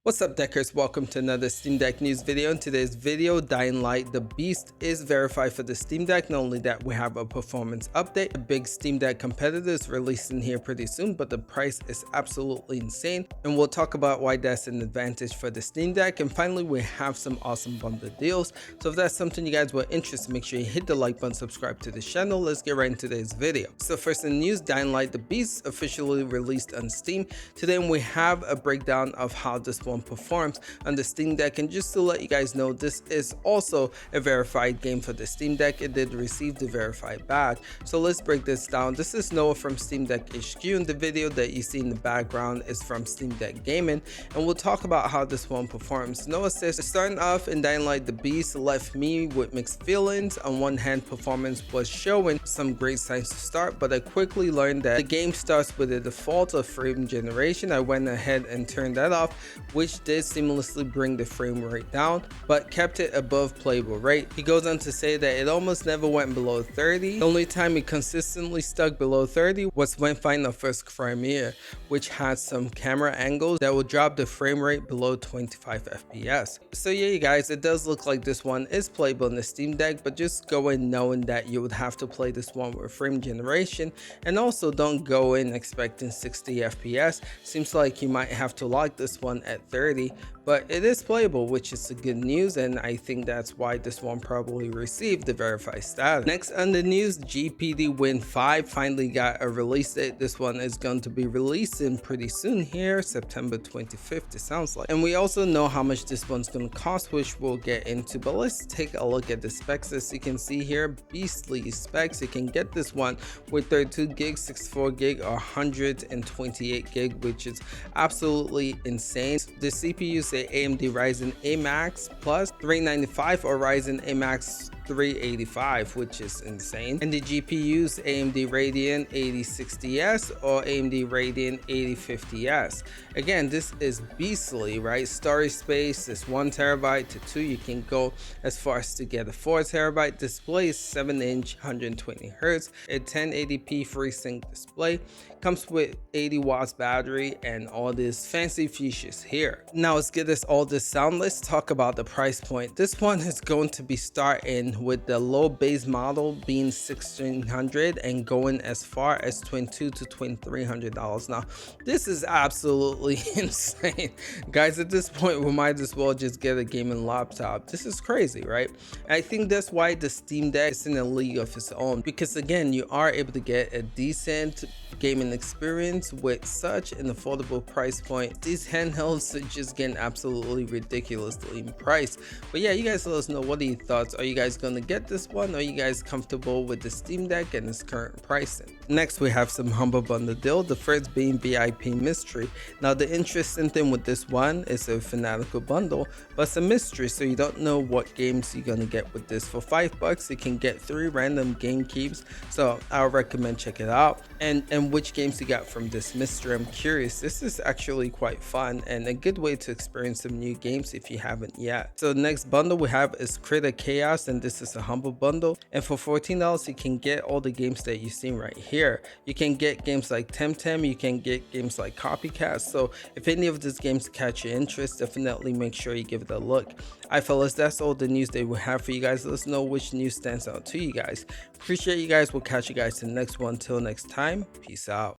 What's up, Deckers? Welcome to another Steam Deck news video. In today's video, Dying Light the Beast is verified for the Steam Deck. Not only that, we have a performance update. A big Steam Deck competitor is releasing here pretty soon, but the price is absolutely insane. And we'll talk about why that's an advantage for the Steam Deck. And finally, we have some awesome bundle deals. So if that's something you guys were interested in, make sure you hit the like button, subscribe to the channel. Let's get right into today's video. So first in the news, Dying Light the Beast officially released on Steam. Today we have a breakdown of how this one performs on the Steam Deck, and just to let you guys know, this is also a verified game for the Steam Deck. It did receive the verified badge. So let's break this down. This is Noah from Steam Deck HQ, and the video that you see in the background is from Steam Deck Gaming, and we'll talk about how this one performs. Noah says, starting off in Dying Light the Beast left me with mixed feelings. On one hand, performance was showing some great signs to start, but I quickly learned that the game starts with a default of frame generation. I went ahead and turned that off, which did seamlessly bring the frame rate down, but kept it above playable rate. He goes on to say that it almost never went below 30. The only time it consistently stuck below 30 was when Final First Crimea, which had some camera angles that would drop the frame rate below 25 FPS. So yeah, you guys, it does look like this one is playable in the Steam Deck, but just go in knowing that you would have to play this one with frame generation, and also don't go in expecting 60 FPS. Seems like you might have to lock this one at 30, but it is playable, which is the good news, and I think that's why this one probably received the verified status. Next on the news, GPD Win 5 finally got a release date. This one is going to be releasing pretty soon here, September 25th it sounds like, and we also know how much this one's going to cost, which we'll get into, but let's take a look at the specs. As you can see here, beastly specs. You can get this one with 32 gigs, 64 gig, or 128 gig, which is absolutely insane. The CPU say AMD Ryzen AMAX Plus 395 or Ryzen AMAX 385, which is insane. And the GPUs AMD Radeon 8060S or AMD Radeon 8050S. Again, this is beastly, right? Storage space is 1 terabyte to 2. You can go as far as to get a 4 terabyte display. 7-inch 120 Hz, a 1080p FreeSync display, comes with 80 watts battery, and all these fancy features here. Now let's get this all this sound. Let's talk about the price point. This one is going to be starting with the low base model being $1,600 and going as far as $2,200 to $2,300. Now this is absolutely insane, guys. At this point we might as well just get a gaming laptop. This is crazy, right? I think that's why the Steam Deck is in a league of its own, because again, you are able to get a decent gaming experience with such an affordable price point. These handhelds are just getting absolutely ridiculously priced. But yeah, you guys let us know, what are your thoughts? Are you guys going to get this one? Are you guys comfortable with the Steam Deck and its current pricing? Next, we have some humble bundle deal, the first being VIP Mystery. Now the interesting thing with this one is a Fanatical bundle, but it's a mystery, so you don't know what games you're going to get with this. For $5 you can get 3 random game keys, so I would recommend check it out. And which games you got from this mystery, I'm curious. This is actually quite fun and a good way to experience some new games if you haven't yet. So the next bundle we have is Critter Chaos, and this is a humble bundle, and for $14 you can get all the games that you've seen right here. You can get games like Temtem, you can get games like Copycat. So if any of these games catch your interest, definitely make sure you give it a look. Alright fellas, that's all the news that we have for you guys. Let us know which news stands out to you guys. Appreciate you guys. We'll catch you guys in the next one. Till next time, peace out.